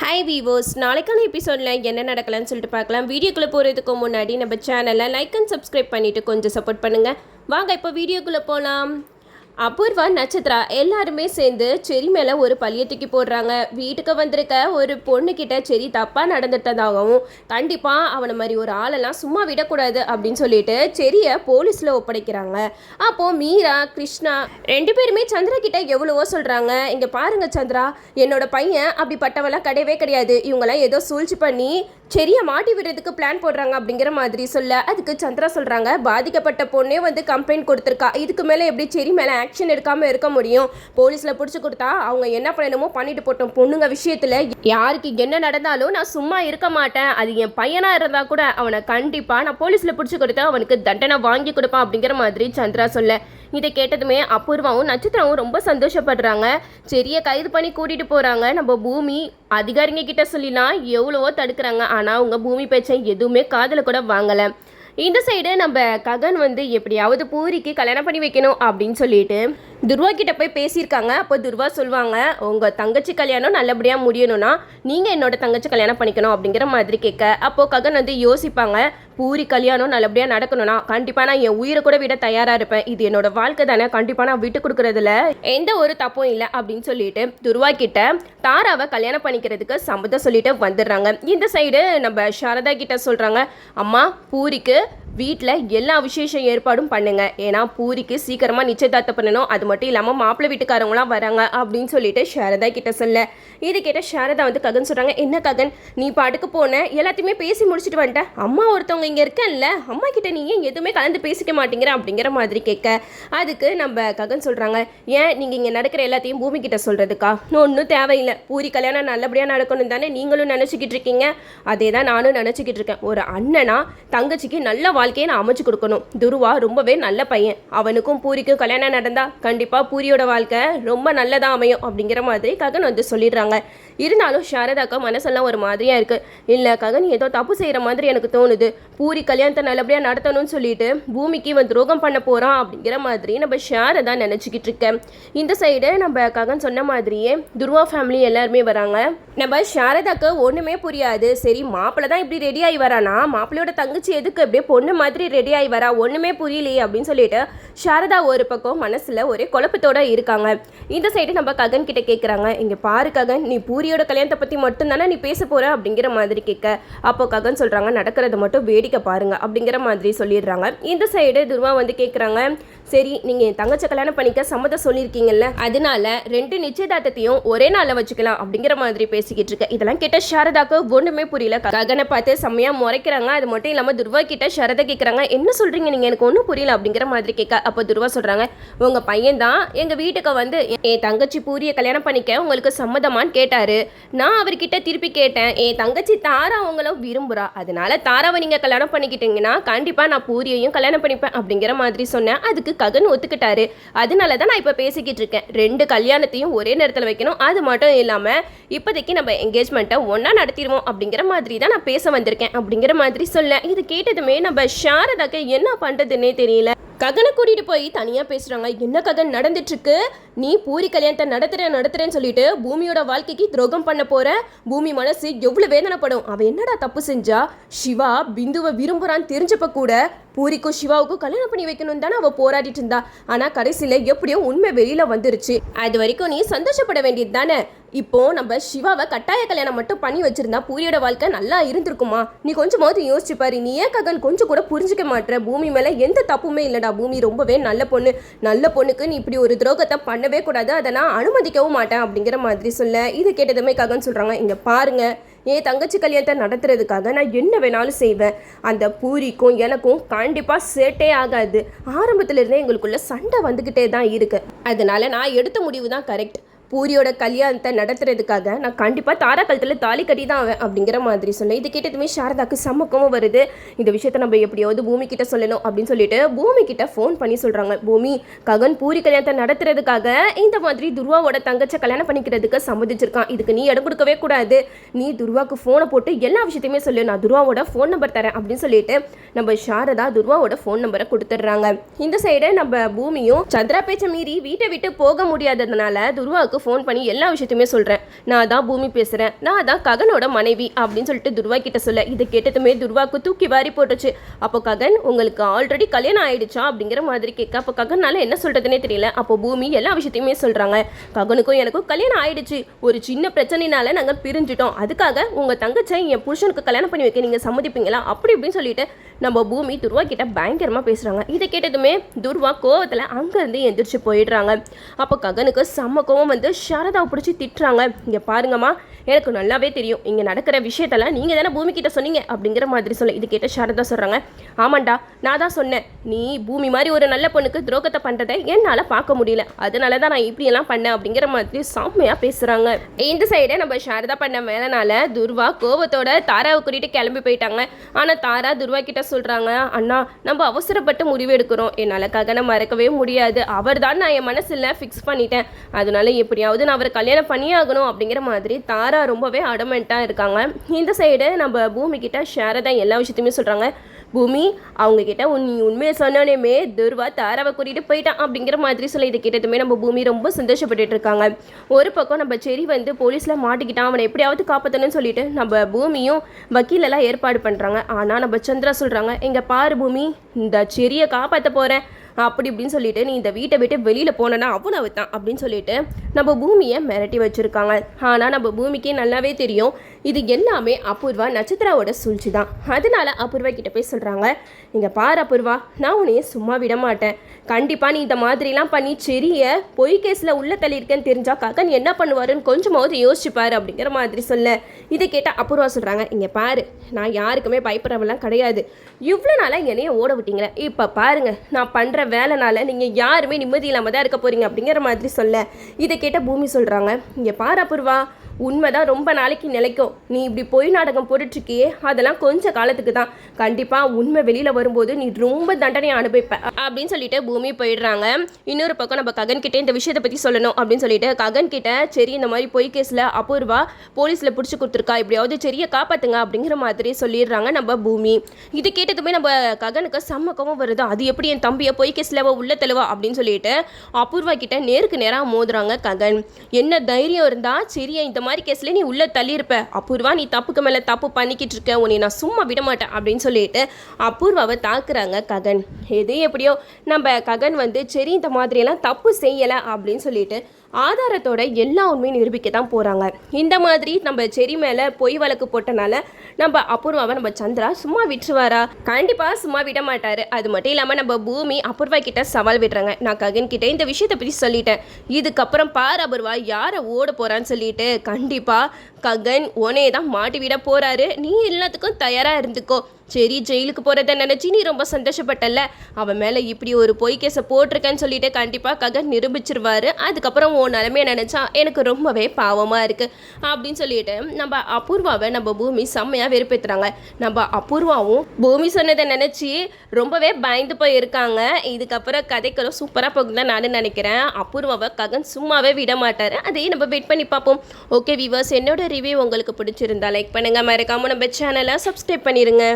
Hi வீவோஸ், நாளைக்கான எபிசோடில் என்ன நடக்கலாம்னு சொல்லிட்டு பார்க்கலாம். வீடியோக்குள்ளே போகிறதுக்கு முன்னாடி நம்ம சேனலை லைக் அண்ட் சப்ஸ்கிரைப் பண்ணிவிட்டு கொஞ்சம் சப்போர்ட் பண்ணுங்கள். வாங்க இப்போ வீடியோக்குள்ளே போகலாம். அபூர்வா, நட்சத்திரா எல்லாருமே சேர்ந்து செரி மேலே ஒரு பழியை தூக்கி போடுறாங்க. வீட்டுக்கு வந்திருக்க ஒரு பொண்ணுக்கிட்ட செரி தப்பாக நடந்துட்டதாகவும் கண்டிப்பாக அவனை மாதிரி ஒரு ஆளெல்லாம் சும்மா விடக்கூடாது அப்படின்னு சொல்லிட்டு செரியை போலீஸில் ஒப்படைக்கிறாங்க. அப்போது மீரா, கிருஷ்ணா ரெண்டு பேருமே சந்திரா கிட்ட எவ்வளவோ சொல்கிறாங்க. இங்கே பாருங்க சந்திரா, என்னோட பையன் அப்படிப்பட்டவெல்லாம் கிடையவே கிடையாது. இவங்கெல்லாம் ஏதோ சூழ்ச்சி பண்ணி செரியை மாட்டி விடுறதுக்கு பிளான் போடுறாங்க அப்படிங்கிற மாதிரி சொல்ல, அதுக்கு சந்திரா சொல்கிறாங்க, பாதிக்கப்பட்ட பொண்ணே வந்து கம்ப்ளைண்ட் கொடுத்துருக்கா. இதுக்கு மேலே எப்படி செரி மேலே ஆக்ஷன் எடுக்காமல் இருக்க முடியும்? போலீஸில் பிடிச்சி கொடுத்தா அவங்க என்ன பண்ணணுமோ பண்ணிட்டு போட்டோம். பொண்ணுங்க விஷயத்தில் யாருக்கு என்ன நடந்தாலும் நான் சும்மா இருக்க மாட்டேன். அது என் பையனாக இருந்தால் கூட அவனை கண்டிப்பாக நான் போலீஸில் பிடிச்சி கொடுத்தா அவனுக்கு தண்டனை வாங்கி கொடுப்பேன் அப்படிங்கிற மாதிரி சந்திரா சொல்ல, இதை கேட்டதுமே அபூர்வாவும் நட்சத்திரமும் ரொம்ப சந்தோஷப்படுறாங்க. செரியை கைது பண்ணி கூட்டிகிட்டு போகிறாங்க. நம்ம பூமி அதிகாரிங்க கிட்ட சொல்லிலாம் எவ்வளவோ தடுக்கிறாங்க. ஆனால் அவங்க பூமி பேச்சை எதுவுமே காதில் கூட வாங்கலை. இந்த சைடு நம்ம ககன் வந்து எப்படியாவது பூரிக்கு கல்யாணம் பண்ணி வைக்கணும் அப்படின்னு சொல்லிட்டு துர்வா கிட்ட போய் பேசியிருக்காங்க. அப்போ துர்வா சொல்லுவாங்க, உங்கள் தங்கச்சி கல்யாணம் நல்லபடியாக முடியணும்னா நீங்கள் என்னோட தங்கச்சி கல்யாணம் பண்ணிக்கணும் அப்படிங்கிற மாதிரி கேட்க, அப்போது ககன் வந்து யோசிப்பாங்க, பூரி கல்யாணம் நல்லபடியாக நடக்கணும்னா கண்டிப்பாக நான் என் உயிரை கூட விட தயாராக இருப்பேன். இது என்னோட வாழ்க்கை தானே, கண்டிப்பாக நான் விட்டு கொடுக்குறதுல எந்த ஒரு தப்பும் இல்லை அப்படின்னு சொல்லிட்டு துர்வா கிட்ட தாராவை கல்யாணம் பண்ணிக்கிறதுக்கு சம்மதம் சொல்லிட்டு வந்துடுறாங்க. இந்த சைடு நம்ம சாரதா கிட்ட சொல்கிறாங்க, அம்மா பூரிக்கு வீட்டில் எல்லா விசேஷ ஏற்பாடும் பண்ணுங்க. ஏன்னா பூரிக்கு சீக்கிரமாக நிச்சயதார்த்தம் பண்ணணும். அது மட்டும் இல்லாமல் மாப்பிள்ளை வீட்டுக்காரங்களாம் வராங்க அப்படின்னு சொல்லிட்டு சாரதா கிட்ட சொல்ல, இது கேட்ட சாரதா வந்து ககன் சொல்கிறாங்க, என்ன ககன் நீ பாட்டுக்கு போன, எல்லாத்தையுமே பேசி முடிச்சுட்டு வந்துட்டேன். அம்மா ஒருத்தவங்க இங்கே இருக்கேன்ல, அம்மா கிட்ட நீ ஏன் எதுவுமே கலந்து பேசிக்க மாட்டேங்கிற அப்படிங்கிற மாதிரி கேட்க, அதுக்கு நம்ம ககன் சொல்கிறாங்க, ஏன் நீங்கள் இங்கே நடக்கிற எல்லாத்தையும் பூமி கிட்ட சொல்கிறதுக்கா? ஒன்றும் தேவையில்லை. பூரி கல்யாணம் நல்லபடியாக நடக்கணும் தானே நீங்களும் நினச்சிக்கிட்டு இருக்கீங்க. அதே தான் நானும் நினச்சிக்கிட்டு இருக்கேன். ஒரு அண்ணனா தங்கச்சிக்கு நல்ல வாழ்க்கையை நான் அமைச்சு கொடுக்கணும். துருவா ரொம்பவே நல்ல பையன். அவனுக்கும் பூரிக்கும் கல்யாணம் நடந்தா கண்டிப்பாக பூரியோட வாழ்க்கை ரொம்ப நல்லதாக அமையும் அப்படிங்கிற மாதிரி ககன் வந்து சொல்லிடுறாங்க. இருந்தாலும் சாரதாக்கா மனசெல்லாம் ஒரு மாதிரியாக இருக்குது. இல்லை ககன் ஏதோ தப்பு செய்கிற மாதிரி எனக்கு தோணுது. பூரி கல்யாணத்தை நல்லபடியாக நடத்தணும்னு சொல்லிட்டு பூமிக்கு இவன் துரோகம் பண்ண போகிறான் அப்படிங்கிற மாதிரி நம்ம சாரதா நினச்சிக்கிட்டு இருக்கேன். இந்த சைடு நம்ம ககன் சொன்ன மாதிரியே துருவா ஃபேமிலி எல்லாருமே வராங்க. நம்ம சாரதாக்கு ஒன்றுமே புரியாது. சரி மாப்பிள்ளை தான் இப்படி ரெடி ஆகி வரானா, மாப்பிள்ளையோட தங்கச்சி எதுக்கு அப்படியே பொண்ணு மாதிரி ரெடி ஆகி வரா, ஒன்றுமே புரியலையே அப்படின்னு சொல்லிட்டு சாரதா ஒரு பக்கம் மனசில் ஒரே குழப்பத்தோடு இருக்காங்க. இந்த சைடு நம்ம ககன் கிட்ட கேட்குறாங்க, இங்கே பாரு ககன், நீ பூரியோட கல்யாணத்தை பற்றி மட்டும்தானே நீ பேச போகிற அப்படிங்கிற மாதிரி கேட்க, அப்போ ககன் சொல்கிறாங்க, நடக்கிறத மட்டும் வேடிக்கை பாருங்க அப்படிங்கிற மாதிரி சொல்லிடுறாங்க. இந்த சைடு துருவா வந்து கேட்குறாங்க, சரி நீங்கள் என் தங்கச்சி கல்யாணம் பண்ணிக்க சம்மதம் சொல்லியிருக்கீங்கல்ல, அதனால 2 நிச்சயதார்த்தத்தையும் ஒரே நாளில் வச்சுக்கலாம் அப்படிங்கிற மாதிரி பேசிக்கிட்டு இருக்க. இதெல்லாம் கேட்ட சாரதாக்கு ஒன்றுமே புரியல. ககனை பார்த்து செம்மையாக முறைக்கிறாங்க. அது மட்டும் இல்லாமல் துருவா கிட்ட சாரதா கேட்குறாங்க, என்ன சொல்கிறீங்க நீங்கள், எனக்கு ஒன்றும் புரியல அப்படிங்கிற மாதிரி கேட்க, அப்போ துருவா சொல்கிறாங்க, உங்கள் பையன் தான் எங்கள் வீட்டுக்கு வந்து என் தங்கச்சி பூரியை கல்யாணம் பண்ணிக்க உங்களுக்கு சம்மதமான்னு கேட்டார். நான் அவர்கிட்ட திருப்பி கேட்டேன், என் தங்கச்சி தாரா அவங்களும் விரும்புகிறா, அதனால தாராவை நீங்கள் கல்யாணம் பண்ணிக்கிட்டீங்கன்னா கண்டிப்பாக நான் பூரியையும் கல்யாணம் பண்ணிப்பேன் அப்படிங்கிற மாதிரி சொன்னேன். அதுக்கு ககன் ஒத்துக்கிட்டாரு. அதனால தான் நான் இப்போ பேசிக்கிட்டு இருக்கேன். 2 கல்யாணத்தையும் ஒரே நேரத்தில் வைக்கணும். அது மட்டும் இல்லாமல் இப்போதைக்கு நம்ம என்கேஜ்மெண்ட்டை ஒன்றா நடத்திடுவோம் அப்படிங்கிற மாதிரி தான் நான் பேச வந்திருக்கேன் அப்படிங்கிற மாதிரி சொல்ல, இது கேட்டதுமே நம்ம சாரதாக்கு என்ன பண்ணுறதுன்னே தெரியல. ககனை கூட்டிகிட்டு போய் தனியாக பேசுகிறாங்க. என்ன ககன் நடந்துட்டுருக்கு, நீ பூரி கல்யாணத்தை நடத்துறேன்னு சொல்லிட்டு பூமியோட வாழ்க்கைக்கு துரோகம் பண்ண போகிற. பூமி மனசு எவ்வளோ வேதனைப்படும். அவன் என்னடா தப்பு செஞ்சா? சிவா பிந்துவை விரும்புகிறான்னு தெரிஞ்சப்ப கூட பூரிக்கும் சிவாவுக்கும் கல்யாணம் பண்ணி வைக்கணும் தானே அவள் போராடிட்டு இருந்தா. ஆனால் கடைசியில் எப்படியோ உண்மை வெளியில் வந்துருச்சு. அது வரைக்கும் நீ சந்தோஷப்பட வேண்டியது தானே. இப்போ நம்ம சிவாவை கட்டாய கல்யாணம் மட்டும் பண்ணி வச்சிருந்தா பூரியோட வாழ்க்கை நல்லா இருந்திருக்குமா? நீ கொஞ்சமாவது யோசிச்சு பாரு. நீ ஏன் ககன் கொஞ்சம் கூட புரிஞ்சுக்க மாட்டேற? பூமி மேலே எந்த தப்புமே இல்லைடா. பூமி ரொம்பவே நல்ல பொண்ணு. நல்ல பொண்ணுக்கு நீ இப்படி ஒரு துரோகத்தை பண்ணவே கூடாது. அதை நான் அனுமதிக்கவும் மாட்டேன் அப்படிங்கிற மாதிரி சொல்ல, இது கேட்டதுமே ககன் சொல்கிறாங்க, இங்கே பாருங்க, என் தங்கச்சி கல்யாணத்தை நடத்துறதுக்காக நான் என்ன வேணாலும் செய்வேன். அந்த பூரிக்கும் எனக்கும் கண்டிப்பாக சேட்டே ஆகாது. ஆரம்பத்திலிருந்தே எங்களுக்குள்ள சண்டை வந்துக்கிட்டே தான் இருக்குது. அதனால நான் எடுத்த முடிவு தான் கரெக்ட். பூரியோட கல்யாணத்தை நடத்துறதுக்காக நான் கண்டிப்பாக தாரா கழுத்தில் தாலி கட்டி தான் ஆவேன் அப்படிங்கிற மாதிரி சொன்னேன். இது கேட்டதுமே சாரதாக்கு சமக்கமும் வருது. இந்த விஷயத்தை நம்ம எப்படியாவது பூமி கிட்ட சொல்லணும் அப்படின்னு சொல்லிட்டு பூமி கிட்ட ஃபோன் பண்ணி சொல்கிறாங்க, பூமி ககன் பூரி கல்யாணத்தை நடத்துறதுக்காக இந்த மாதிரி துருவாவோட தங்கச்சை கல்யாணம் பண்ணிக்கிறதுக்கு சம்மதிச்சிருக்கான். இதுக்கு நீ இடம் கொடுக்கவே கூடாது. நீ துருவாவுக்கு ஃபோனை போட்டு எல்லா விஷயத்தையுமே சொல்லு. நான் துருவாவோட ஃபோன் நம்பர் தரேன் அப்படின்னு சொல்லிட்டு நம்ம சாரதா துருவாவோட ஃபோன் நம்பரை கொடுத்துட்றாங்க. இந்த சைடு நம்ம பூமியும் சந்திரா பேச்சை மீறி வீட்டை விட்டு போக முடியாததுனால துருவாவுக்கு ஃபோன் பண்ணி எல்லா விஷயத்தையுமே சொல்கிறேன். நான் தான் பூமி பேசுகிறேன், நான் தான் ககனோட மனைவி அப்படின்னு சொல்லிட்டு துர்வா கிட்ட சொல்ல, இதை கேட்டதுமே துர்வாக்கு தூக்கி வாரி போட்டுச்சு. அப்போ ககன் உங்களுக்கு ஆல்ரெடி கல்யாணம் ஆயிடுச்சா அப்படிங்கிற மாதிரி கேட்க, அப்போ ககனால என்ன சொல்கிறதுனே தெரியல. அப்போ பூமி எல்லா விஷயத்தையுமே சொல்கிறாங்க. ககனுக்கும் எனக்கும் கல்யாணம் ஆயிடுச்சு, ஒரு சின்ன பிரச்சனைனால நாங்கள் பிரிஞ்சிட்டோம், அதுக்காக உங்கள் தங்கச்சை என் புருஷனுக்கு கல்யாணம் பண்ணி வைக்க நீங்கள் சம்மதிப்பீங்களா அப்படி இப்படின்னு சொல்லிட்டு நம்ம பூமி துர்வா கிட்ட பயங்கரமாக பேசுகிறாங்க. இதை கேட்டதுமே துர்வா கோவத்தில் அங்கேருந்து எந்திரிச்சு போயிடுறாங்க. அப்போ ககனுக்கு செம்ம கோவம் வந்து சாரதாவை பிடிச்சி திட்டுறாங்க. இங்கே பாருங்கம்மா, எனக்கு நல்லாவே தெரியும் இங்கே நடக்கிற விஷயத்தெல்லாம் நீங்கள் தானே பூமி கிட்ட சொன்னீங்க அப்படிங்கிற மாதிரி சொல்ல, இது கேட்ட சாரதா சொல்கிறாங்க, ஆமாண்டா நான் தான் சொன்னேன், நீ பூமி மாதிரி ஒரு நல்ல பொண்ணுக்கு துரோகத்தை பண்ணுறதை என்னால் பார்க்க முடியல, அதனால தான் நான் இப்படியெல்லாம் பண்ணேன் அப்படிங்கிற மாதிரி செம்மையாக பேசுகிறாங்க. இந்த சைடே நம்ம சாரதா பண்ண மேலனால துர்வா கோவத்தோட தாராவை கூட்டிகிட்டு கிளம்பி போயிட்டாங்க. ஆனால் தாரா துர்வா கிட்ட சொல்கிறாங்க, அண்ணா நம்ம அவசரப்பட்டு முடிவு எடுக்கிறோம், என்னால் ககனை மறக்கவே முடியாது, அவர் தான் நான் என் மனசில் ஃபிக்ஸ் பண்ணிட்டேன், அதனால எப்படியாவது நான் அவரை கல்யாணம் பண்ணியே ஆகணும் அப்படிங்கிற மாதிரி தாரா ரொம்பவே அடமெண்ட்டாக இருக்காங்க. இந்த சைடு நம்ம பூமி கிட்ட சாரதா எல்லா விஷயத்தையுமே சொல்கிறாங்க. பூமி அவங்க கிட்ட நீ உண்மையை சொன்னோனேமே துர்வா தாராவை கூட்டிகிட்டு போயிட்டான் அப்படிங்கிற மாதிரி சொல்ல, இதை கேட்டதுமே நம்ம பூமி ரொம்ப சந்தோஷப்பட்டுட்டு இருக்காங்க. ஒரு பக்கம் நம்ம செரி வந்து போலீஸில் மாட்டிக்கிட்டான், அவனை எப்படியாவது காப்பாற்றணும்னு சொல்லிட்டு நம்ம பூமியும் வக்கீலெல்லாம் ஏற்பாடு பண்ணுறாங்க. ஆனால் நம்ம சந்திரா சொல்கிறாங்க, எங்கள் பாரு பூமி, இந்த செரியை காப்பாற்ற போகிறேன் அப்படி இப்படின்னு சொல்லிட்டு நீ இந்த வீட்டை விட்டு வெளியில் போனேன்னா அவ்வளவு தான் அப்படின்னு சொல்லிட்டு நம்ம பூமியை மிரட்டி வச்சுருக்காங்க. ஆனால் நம்ம பூமிக்கே நல்லாவே தெரியும் இது எல்லாமே அபூர்வா நட்சத்திராவோட சூழ்ச்சி தான். அதனால அபூர்வா கிட்ட போய் சொல்கிறாங்க, இங்கே பாரு அபூர்வா, நான் உன்னையே சும்மா விட மாட்டேன், கண்டிப்பாக நீ இந்த மாதிரிலாம் பண்ணி செரிய பொய் கேஸில் உள்ள தள்ளியிருக்கேன்னு தெரிஞ்சா ககன் என்ன பண்ணுவாருன்னு கொஞ்சமாவது யோசிச்சுப்பாரு அப்படிங்கிற மாதிரி சொல்ல, இதை கேட்டால் அபூர்வா சொல்கிறாங்க, இங்கே பாரு, நான் யாருக்குமே பயப்படுறவெல்லாம் கிடையாது, இவ்வளோ நாளாக என்னைய ஓட விட்டீங்களே, இப்போ பாருங்கள் நான் பண்ணுற வேலைனால நீங்கள் யாருமே நிம்மதி இல்லாமல் தான் இருக்க போகிறீங்க அப்படிங்கிற மாதிரி சொல்ல, இதை கேட்ட பூமி சொல்கிறாங்க, இங்கே பாரு அபூர்வா, உண்மைதான் ரொம்ப நாளைக்கு நிலைக்கும், நீ இப்படி பொய் நாடகம் போட்டுட்ருக்கியே அதெல்லாம் கொஞ்ச காலத்துக்கு தான், கண்டிப்பாக உண்மை வெளியில் வரும்போது நீ ரொம்ப தண்டனையை அனுபவிப்ப அப்படின்னு சொல்லிட்டு பூமி போயிடுறாங்க. இன்னொரு பக்கம் நம்ம ககன் கிட்டே இந்த விஷயத்தை பற்றி சொல்லணும் அப்படின்னு சொல்லிட்டு ககன் கிட்ட சரி இந்த மாதிரி பொய் கேஸில் அபூர்வா போலீஸில் பிடிச்சி கொடுத்துருக்கா, இப்படியாவது சரியை காப்பாற்றுங்க அப்படிங்கிற மாதிரி சொல்லிடுறாங்க நம்ம பூமி. இது கேட்டதுமே நம்ம ககனுக்கு செம்ம வருது, அது எப்படி என் தம்பியை பொய் கேஸில் உள்ள தெளிவா அப்படின்னு சொல்லிட்டு அபூர்வா கிட்ட நேருக்கு நேராக மோதுறாங்க ககன். என்ன தைரியம் இருந்தால் சரியா இந்த மாதிரி கேஸில் நீ உள்ளே தள்ளியிருப்ப, அபூர்வா நீ தப்புக்கு மேலே தப்பு பண்ணிக்கிட்டு இருக்க, உன்னை நான் சும்மா விட மாட்டேன் அப்படின்னு சொல்லிட்டு அபூர்வாவை தாக்குறாங்க ககன். எது எப்படியோ நம்ம ககன் வந்து சரி இந்த மாதிரியெல்லாம் தப்பு செய்யலை அப்படின்னு சொல்லிட்டு ஆதாரத்தோட எல்லா உண்மையும் நிரூபிக்க தான் போகிறாங்க. இந்த மாதிரி நம்ம செரி மேலே பொய் வழக்கு போட்டனால நம்ம அபூர்வாவை நம்ம சந்திரா சும்மா விட்டுருவாரா? கண்டிப்பாக சும்மா விட மாட்டார். அது மட்டும் இல்லாமல் நம்ம பூமி அபூர்வா கிட்ட சவால் விடுறாங்க, நான் ககன் கிட்ட இந்த விஷயத்தை பற்றி சொல்லிட்டேன், இதுக்கப்புறம் பார் அபூர்வா யாரை ஓட போகிறான்னு சொல்லிட்டு கண்டிப்பாக ககன் உனே தான் மாட்டி விட போகிறாரு, நீ எல்லாத்துக்கும் தயாராக இருந்துக்கோ, சரி ஜெயிலுக்கு போகிறத நினச்சி நீ ரொம்ப சந்தோஷப்பட்டல, அவன் மேலே இப்படி ஒரு பொய் கேஸை போட்டிருக்கேன்னு சொல்லிட்டு கண்டிப்பாக ககன் நிரூபிச்சிருவாரு, அதுக்கப்புறம் உன் நிலைமையை நினச்சா எனக்கு ரொம்பவே பாவமாக இருக்குது அப்படின்னு சொல்லிட்டு நம்ம அபூர்வாவை நம்ம பூமி செம்மையாக வெறுப்பேற்றுறாங்க. நம்ம அபூர்வாவும் பூமி சொன்னதை நினச்சி ரொம்பவே பயந்து போய் இருக்காங்க. இதுக்கப்புறம் கதைக்களும் சூப்பராக போகுதுன்னு நான் நினைக்கிறேன். அபூர்வாவை ககன் சும்மாவே விட மாட்டார், அதையும் நம்ம வெயிட் பண்ணி பார்ப்போம். ஓகே வியூவர்ஸ், என்னோட ரிவ்யூ உங்களுக்கு பிடிச்சிருந்தா லைக் பண்ணுங்கள், மறக்காமல் நம்ம சேனலை சப்ஸ்கிரைப் பண்ணிடுங்க.